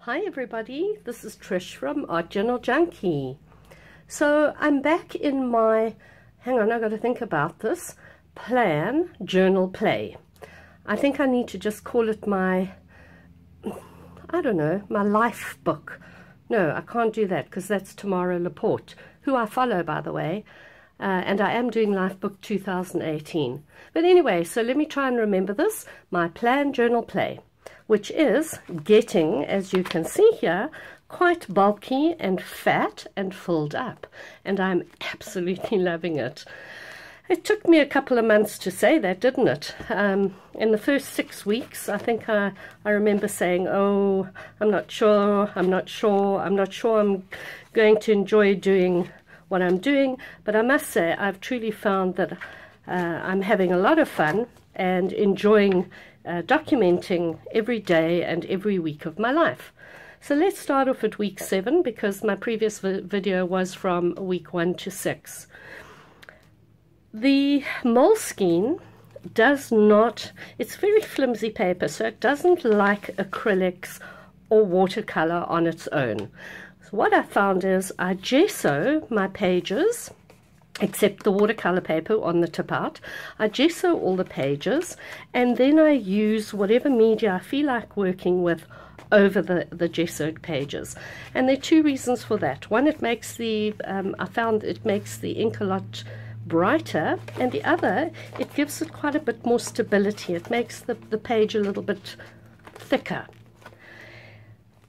Hi everybody, this is Trish from Art Journal Junkie. So I'm back in my, hang on, I've got to think about this, plan journal play. I think I need to just call it my, I don't know, my life book. No, I can't do that because that's Tamara Laporte, who I follow, by the way, and I am doing Life Book 2018. But anyway, so let me try and remember this, my plan journal play, which is getting, as you can see here, quite bulky and fat and filled up. And I'm absolutely loving it. It took me a couple of months to say that, didn't it? In the first 6 weeks, I think I remember saying, oh, I'm not sure I'm going to enjoy doing what I'm doing. But I must say, I've truly found that I'm having a lot of fun and enjoying documenting every day and every week of my life. So let's start off at week 7 because my previous video was from week 1 to 6. The Moleskine does not, it's very flimsy paper, so it doesn't like acrylics or watercolor on its own. So what I found is I gesso my pages, except the watercolor paper on the tip out. I gesso all the pages and then I use whatever media I feel like working with over the gessoed pages. And there are 2 reasons for that. One, it makes the, I found it makes the ink a lot brighter, and the other, it gives it quite a bit more stability. It makes the page a little bit thicker.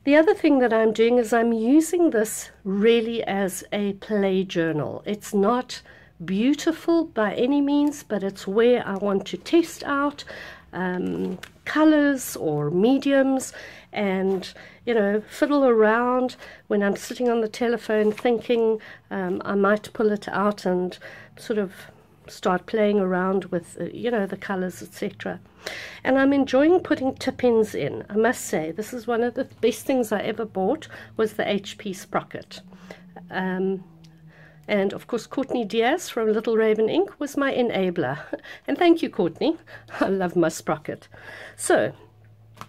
The other thing that I'm doing is I'm using this really as a play journal. It's not beautiful by any means, but it's where I want to test out colors or mediums and, you know, fiddle around when I'm sitting on the telephone thinking I might pull it out and sort of start playing around with, you know, the colors, etc. And I'm enjoying putting tip-ins in. I must say, this is one of the best things I ever bought, was the HP Sprocket. And of course, Courtney Diaz from Little Raven Ink was my enabler. And thank you, Courtney. I love my Sprocket. So,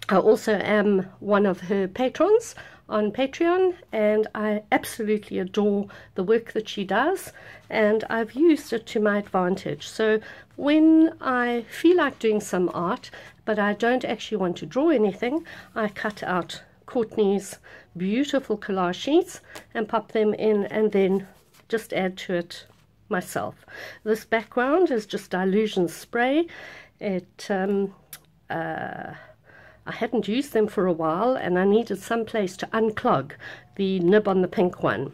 I also am one of her patrons on Patreon, and I absolutely adore the work that she does, and I've used it to my advantage. So when I feel like doing some art, but I don't actually want to draw anything, I cut out Courtney's beautiful collage sheets and pop them in and then just add to it myself. This background is just Dilution spray. I hadn't used them for a while and I needed some place to unclog the nib on the pink one.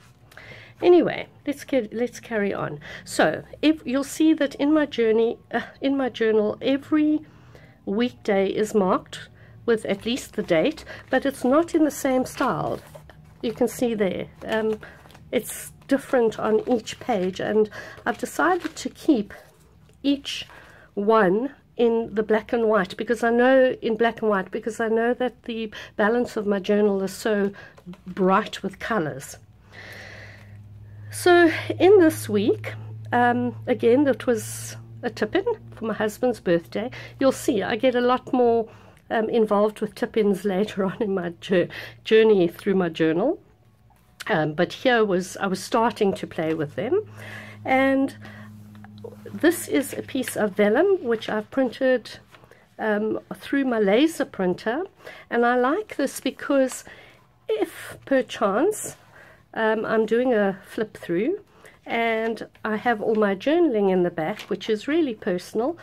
Anyway, let's carry on. So if you'll see that in my journal, every weekday is marked with at least the date, but it's not in the same style. You can see there. It's different on each page, and I've decided to keep each one in the black and white because I know that the balance of my journal is so bright with colors. So in this week, again, it was a tip-in for my husband's birthday. You'll see I get a lot more involved with tip-ins later on in my journey through my journal, but here I was starting to play with them. And this is a piece of vellum which I've printed through my laser printer, and I like this because if perchance I'm doing a flip through and I have all my journaling in the back, which is really personal,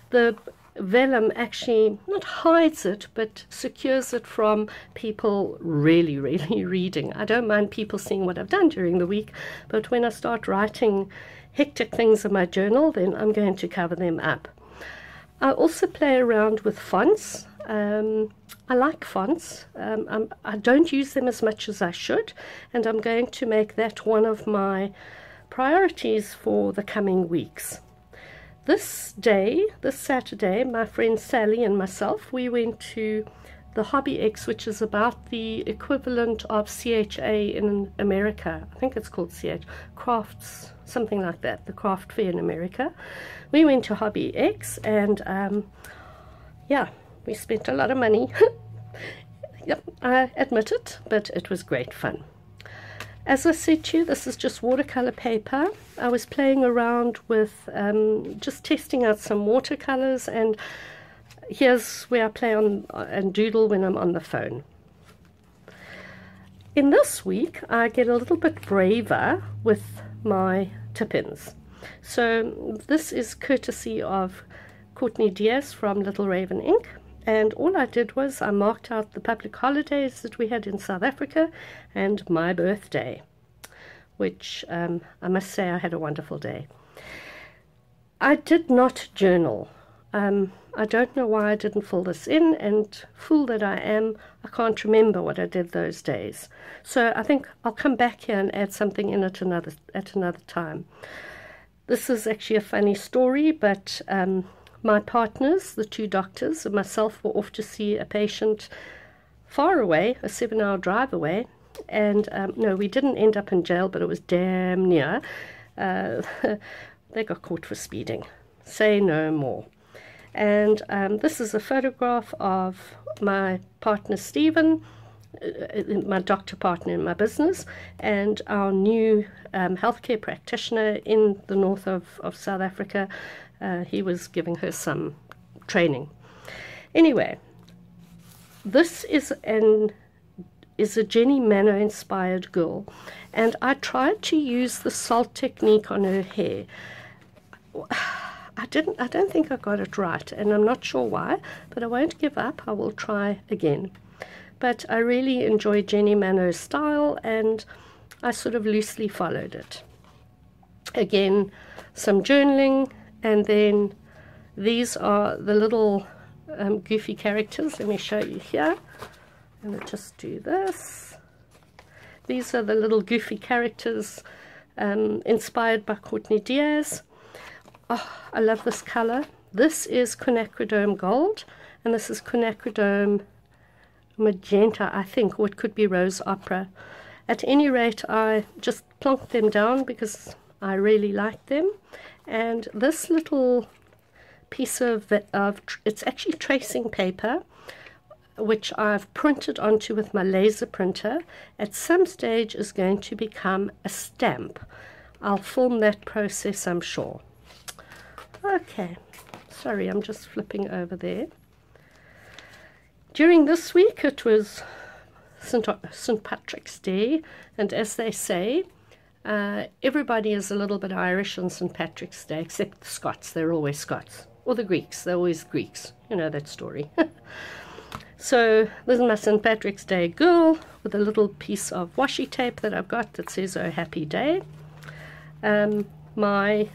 the vellum actually not hides it but secures it from people really reading. I don't mind people seeing what I've done during the week, but when I start writing hectic things in my journal, then I'm going to cover them up. I also play around with fonts. I like fonts. I don't use them as much as I should, and I'm going to make that one of my priorities for the coming weeks. This Saturday, my friend Sally and myself, we went to the Hobby X, which is about the equivalent of CHA in America. I think it's called Crafts, something like that, the craft fair in America. We went to Hobby X and yeah, we spent a lot of money Yep, I admit it, but it was great fun. As I said to you, this is just watercolor paper. I was playing around with just testing out some watercolors, and here's where I play on and doodle when I'm on the phone. In this week, I get a little bit braver with my tip-ins. So this is courtesy of Courtney Diaz from Little Raven Ink. And all I did was I marked out the public holidays that we had in South Africa and my birthday, which I must say I had a wonderful day. I did not journal. I don't know why I didn't fill this in, and fool that I am, I can't remember what I did those days. So I think I'll come back here and add something in at another time. This is actually a funny story, but my partners, the two doctors, and myself were off to see a patient far away, a 7-hour drive away, and no, we didn't end up in jail, but it was damn near. They got caught for speeding. Say no more. And this is a photograph of my partner Stephen, my doctor partner in my business, and our new healthcare practitioner in the north of South Africa. He was giving her some training. Anyway, this is a Jenny Manor inspired girl, and I tried to use the salt technique on her hair. I don't think I got it right, and I'm not sure why, but I won't give up. I will try again. But I really enjoy Jenny Manor's style, and I sort of loosely followed it. Again, some journaling, and then these are the little goofy characters. Let me show you here. I'm going to just do this. These are the little goofy characters inspired by Courtney Diaz. Oh, I love this color. This is quinacridone gold, and this is quinacridone magenta, I think, or it could be rose opera. At any rate, I just plonked them down because I really like them. And this little piece of it's actually tracing paper, which I've printed onto with my laser printer, at some stage is going to become a stamp. I'll film that process, I'm sure. Okay, sorry, I'm just flipping over there. During this week, it was St. Patrick's Day, and as they say, everybody is a little bit Irish on St. Patrick's Day, except the Scots. They're always Scots. Or the Greeks. They're always Greeks. You know that story. So this is my St. Patrick's Day girl with a little piece of washi tape that I've got that says, "Oh, happy day." My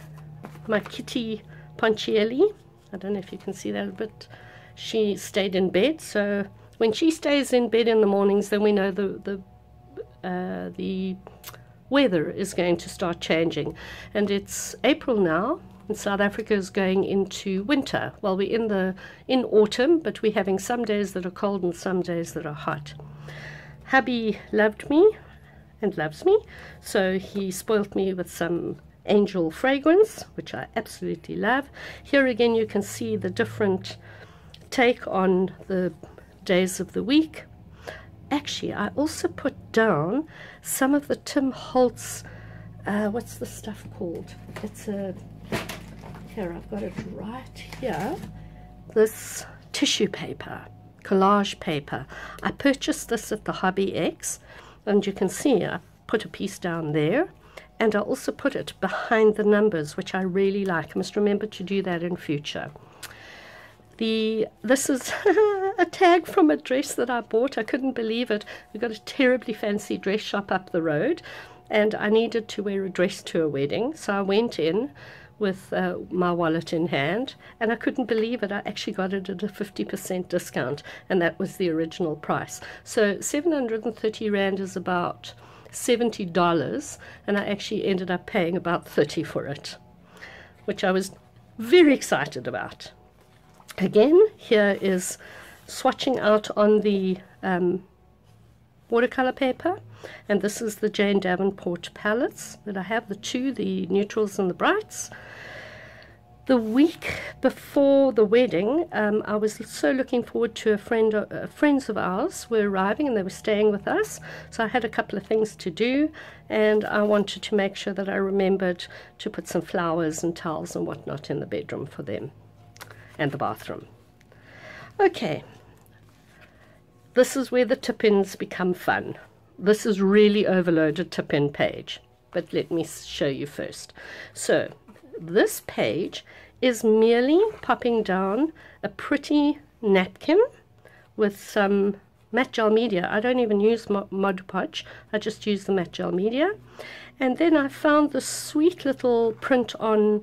kitty Ponchielli, I don't know if you can see that a bit, she stayed in bed. So when she stays in bed in the mornings, then we know the weather is going to start changing. And it's April now, and South Africa is going into winter. Well, we're in autumn, but we're having some days that are cold and some days that are hot. Hubby loved me and loves me, so he spoilt me with some angel fragrance, which I absolutely love. Here again you can see the different take on the days of the week. Actually, I also put down some of the Tim Holtz, what's the stuff called? It's a, here, I've got it right here. This tissue paper, collage paper. I purchased this at the Hobby X, and you can see I put a piece down there, and I also put it behind the numbers, which I really like. I must remember to do that in future. This is a tag from a dress that I bought. I couldn't believe it. We got a terribly fancy dress shop up the road, and I needed to wear a dress to a wedding. So I went in with my wallet in hand, and I couldn't believe it. I actually got it at a 50% discount, and that was the original price. So 730 Rand is about $70, and I actually ended up paying about 30 for it, which I was very excited about. Again, here is swatching out on the watercolor paper, and this is the Jane Davenport palettes that I have, the two, the neutrals and the brights. The week before the wedding, I was so looking forward to friends of ours were arriving and they were staying with us. So I had a couple of things to do, and I wanted to make sure that I remembered to put some flowers and towels and whatnot in the bedroom for them and the bathroom. Okay, this is where the tip-ins become fun. This is really overloaded tip-in page, but let me show you first. So this page is merely popping down a pretty napkin with some matte gel media. I don't even use Mod Podge, I just use the matte gel media. And then I found this sweet little print on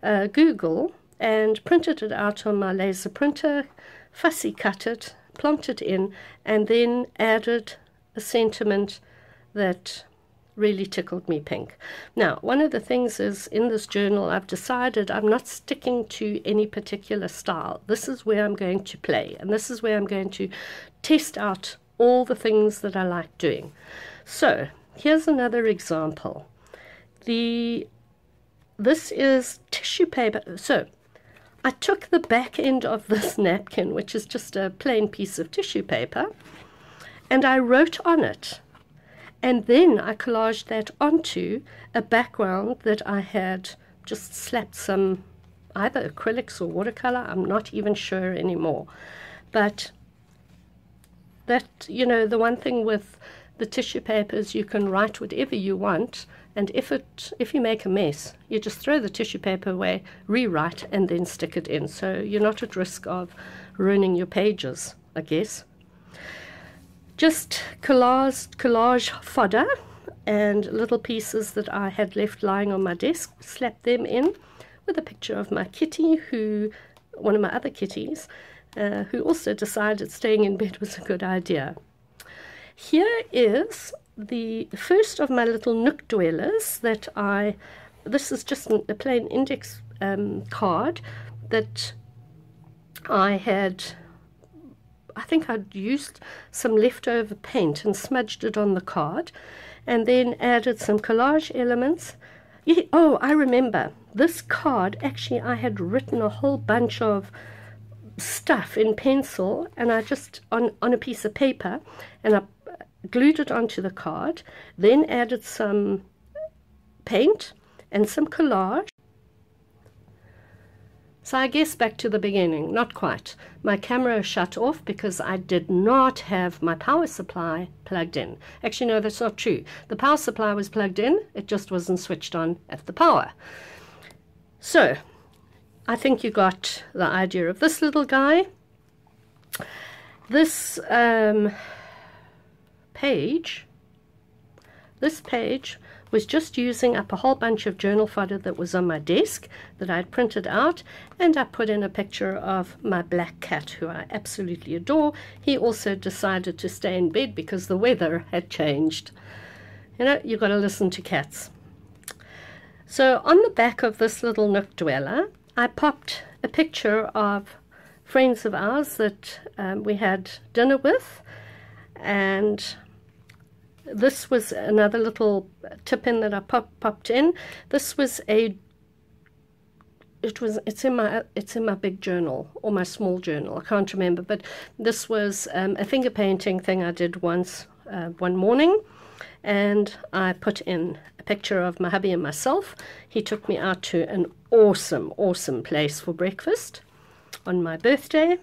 Google and printed it out on my laser printer, fussy cut it, plonked it in, and then added a sentiment that really tickled me pink. Now, one of the things is, in this journal, I've decided I'm not sticking to any particular style. This is where I'm going to play, and this is where I'm going to test out all the things that I like doing. So, here's another example. This is tissue paper. So, I took the back end of this napkin, which is just a plain piece of tissue paper, and I wrote on it. And then I collaged that onto a background that I had just slapped some either acrylics or watercolor. I'm not even sure anymore. But that, you know, the one thing with the tissue paper is you can write whatever you want, and if you make a mess, you just throw the tissue paper away, rewrite, and then stick it in. So you're not at risk of ruining your pages, I guess. Just collage fodder and little pieces that I had left lying on my desk, slapped them in with a picture of my kitty, one of my other kitties, who also decided staying in bed was a good idea. Here is the first of my little nook dwellers this is just a plain index card that I think I'd used some leftover paint and smudged it on the card, and then added some collage elements. Yeah, oh, I remember. This card, actually, I had written a whole bunch of stuff in pencil, and I just, on a piece of paper, and I glued it onto the card, then added some paint and some collage. So I guess back to the beginning, not quite. My camera shut off because I did not have my power supply plugged in. Actually, no, that's not true. The power supply was plugged in, it just wasn't switched on at the power. So, I think you got the idea of this little guy. This page was just using up a whole bunch of journal fodder that was on my desk that I'd printed out, and I put in a picture of my black cat, who I absolutely adore. He also decided to stay in bed because the weather had changed. You know, you've got to listen to cats. So on the back of this little nook dweller, I popped a picture of friends of ours that we had dinner with, and this was another little tip-in that I popped in. This was it's in my big journal or my small journal, I can't remember, but this was a finger painting thing I did once one morning, and I put in a picture of my hubby and myself. He took me out to an awesome place for breakfast on my birthday.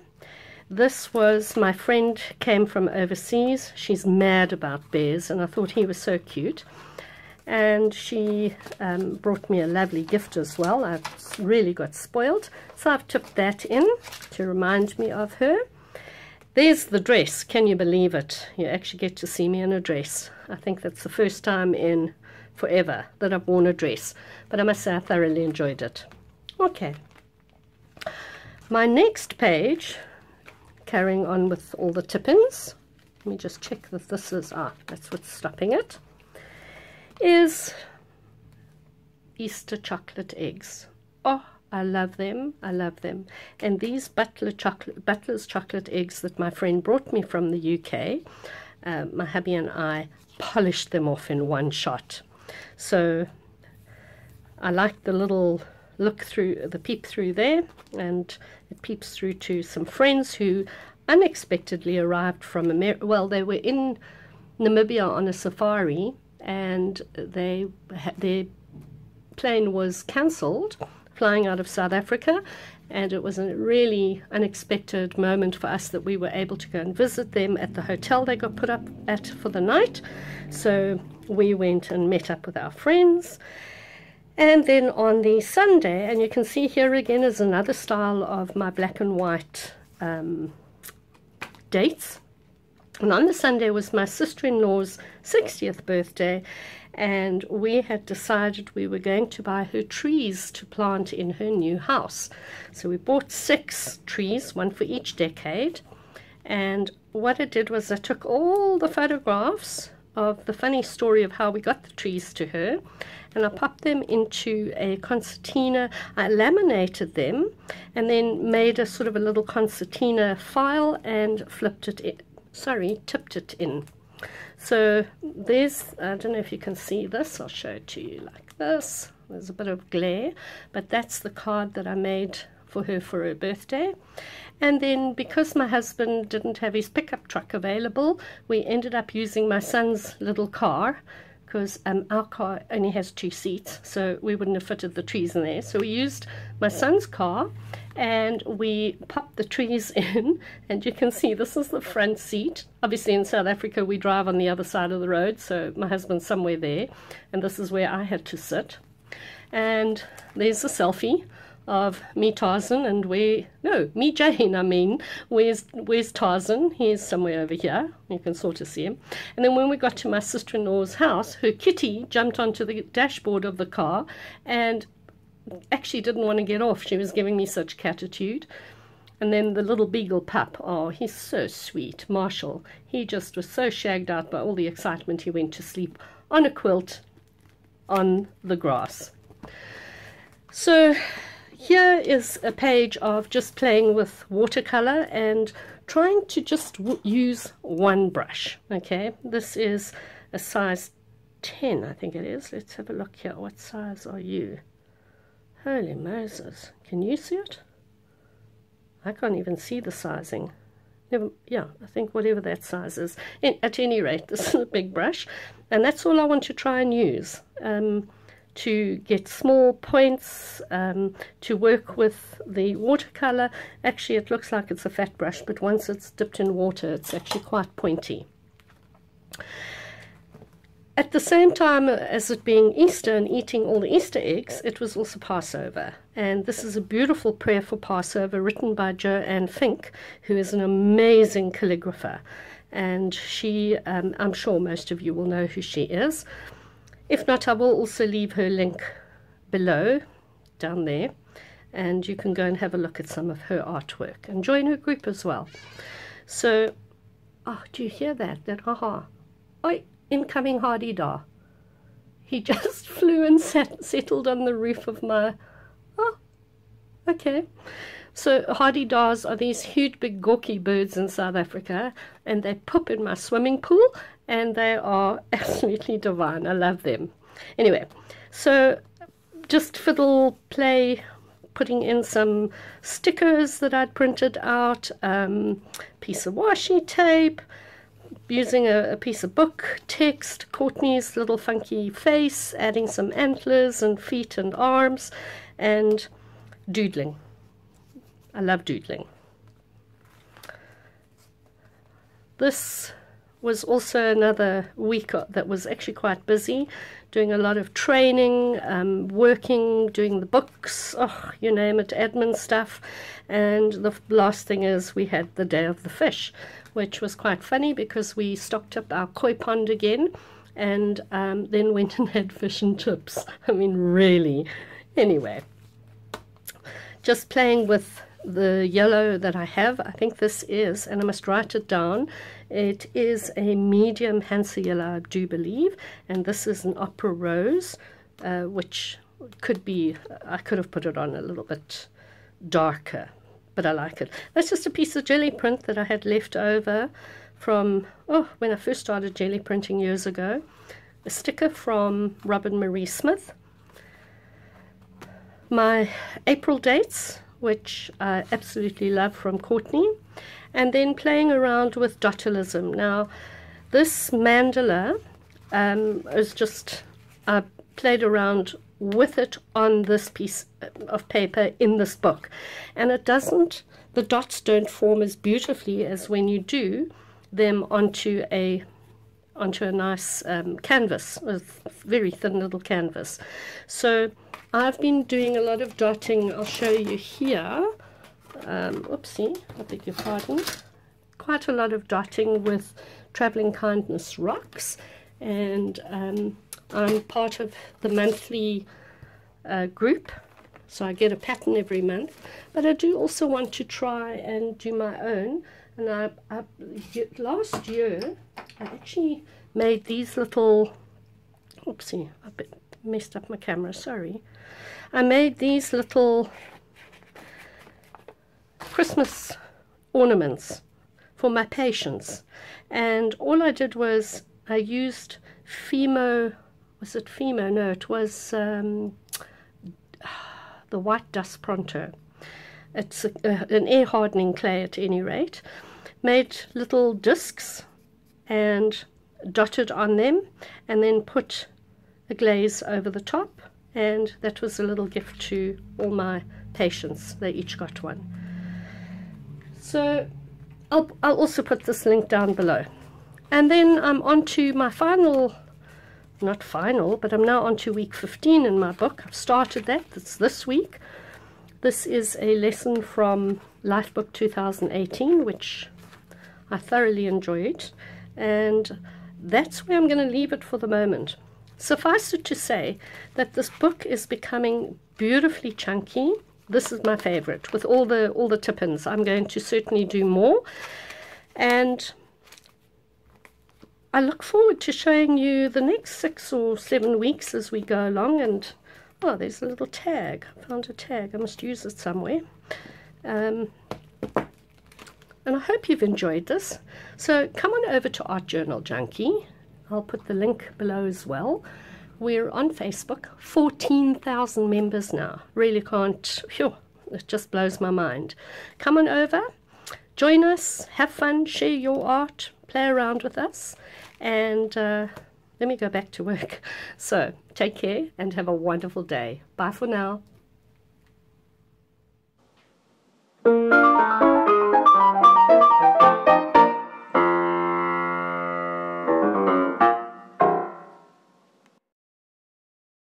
This was, my friend came from overseas. She's mad about bears, and I thought he was so cute. And she brought me a lovely gift as well. I really got spoiled. So I've tucked that in to remind me of her. There's the dress. Can you believe it? You actually get to see me in a dress. I think that's the first time in forever that I've worn a dress. But I must say I thoroughly enjoyed it. Okay. My next page, carrying on with all the tip-ins, let me just check that this is, that's what's stopping it, is Easter chocolate eggs. Oh, I love them, I love them. And these Butler's chocolate eggs that my friend brought me from the UK, my hubby and I polished them off in one shot. So I like the little look through the peep through there, and it peeps through to some friends who unexpectedly arrived from America. Well, they were in Namibia on a safari, and their plane was cancelled flying out of South Africa, and it was a really unexpected moment for us that we were able to go and visit them at the hotel they got put up at for the night. So we went and met up with our friends. And then on the Sunday, and you can see here again is another style of my black and white dates. And on the Sunday was my sister-in-law's 60th birthday, and we had decided we were going to buy her trees to plant in her new house. So we bought 6 trees, one for each decade. And what I did was I took all the photographs of the funny story of how we got the trees to her, and I popped them into a concertina. I laminated them and then made a sort of a little concertina file and tipped it in. So there's, I don't know if you can see this, I'll show it to you like this. There's a bit of glare, but that's the card that I made for her birthday. And then because my husband didn't have his pickup truck available, we ended up using my son's little car, because our car only has 2 seats, so we wouldn't have fitted the trees in there. So we used my son's car, and we popped the trees in, and you can see this is the front seat. Obviously in South Africa we drive on the other side of the road, so my husband's somewhere there, and this is where I had to sit. And there's a selfie of me Tarzan and me Jane, I mean. Where's Tarzan? He's somewhere over here. You can sort of see him. And then when we got to my sister-in-law's house, her kitty jumped onto the dashboard of the car and actually didn't want to get off. She was giving me such catitude. And then the little beagle pup, oh, he's so sweet, Marshall. He just was so shagged out by all the excitement, he went to sleep on a quilt on the grass. So here is a page of just playing with watercolor and trying to just use one brush. Okay, this is a size 10, I think it is. Let's have a look here. What size are you? Holy Moses, can you see it? I can't even see the sizing. Yeah, I think whatever that size is. At any rate, this is a big brush, and that's all I want to try and use. To get small points, to work with the watercolor. Actually, it looks like it's a fat brush, but once it's dipped in water, it's actually quite pointy. At the same time as it being Easter and eating all the Easter eggs, it was also Passover. And this is a beautiful prayer for Passover written by Joanne Fink, who is an amazing calligrapher. And she, I'm sure most of you will know who she is. If not, I will also leave her link below, down there, and you can go and have a look at some of her artwork and join her group as well. So, oh, do you hear that? That aha. Oi, incoming hardy-da. He just flew and settled on the roof of my, oh, okay. So hardy-das are these huge big gawky birds in South Africa, and they poop in my swimming pool, and they are absolutely divine. I love them. Anyway, so just fiddle play, putting in some stickers that I'd printed out, piece of washi tape, using a piece of book text, Courtney's little funky face, adding some antlers and feet and arms, and doodling. I love doodling. This was also another week that was actually quite busy, doing a lot of training, working, doing the books, oh, you name it, admin stuff. And the last thing is we had the Day of the Fish, which was quite funny because we stocked up our koi pond again and then went and had fish and chips. I mean, really. Anyway, just playing with the yellow that I have. I think this is, and I must write it down, it is a medium Hansa yellow, I do believe, and this is an opera rose, which could be, I could have put it on a little bit darker, but I like it. That's just a piece of jelly print that I had left over from, when I first started jelly printing years ago. A sticker from Robin Marie Smith. my April dates, which I absolutely love, from Courtney, and then playing around with dotilism. Now, this mandala is just, I played around with it on this piece of paper in this book, and it doesn't, the dots don't form as beautifully as when you do them onto a nice canvas, a very thin little canvas. So I've been doing a lot of dotting. I'll show you here. Oopsie, I beg your pardon. Quite a lot of dotting with Travelling Kindness Rocks, and I'm part of the monthly group, so I get a pattern every month. But I do also want to try and do my own. And last year I actually made these little, oopsie, I messed up my camera, sorry. I made these little Christmas ornaments for my patients, and all I did was I used Fimo, was it Fimo? No, it was the white dust pronto. It's an air hardening clay at any rate. Made little discs and dotted on them, and then put a glaze over the top, and that was a little gift to all my patients. They each got one. So I'll also put this link down below. And then I'm on to my final, not final, but I'm now on to week 15 in my book. I've started that. It's this week. This is a lesson from Lifebook 2018, which I thoroughly enjoyed, and that's where I'm going to leave it for the moment. Suffice it to say that this book is becoming beautifully chunky. This is my favorite, with all the tip-ins. I'm going to certainly do more, and I look forward to showing you the next 6 or 7 weeks as we go along. And oh, there's a little tag. I found a tag. I must use it somewhere. And I hope you've enjoyed this. So come on over to Art Journal Junkie. I'll put the link below as well. We're on Facebook, 14,000 members now. Really can't, phew, it just blows my mind. Come on over, join us, have fun, share your art, play around with us, and let me go back to work. So take care and have a wonderful day. Bye for now.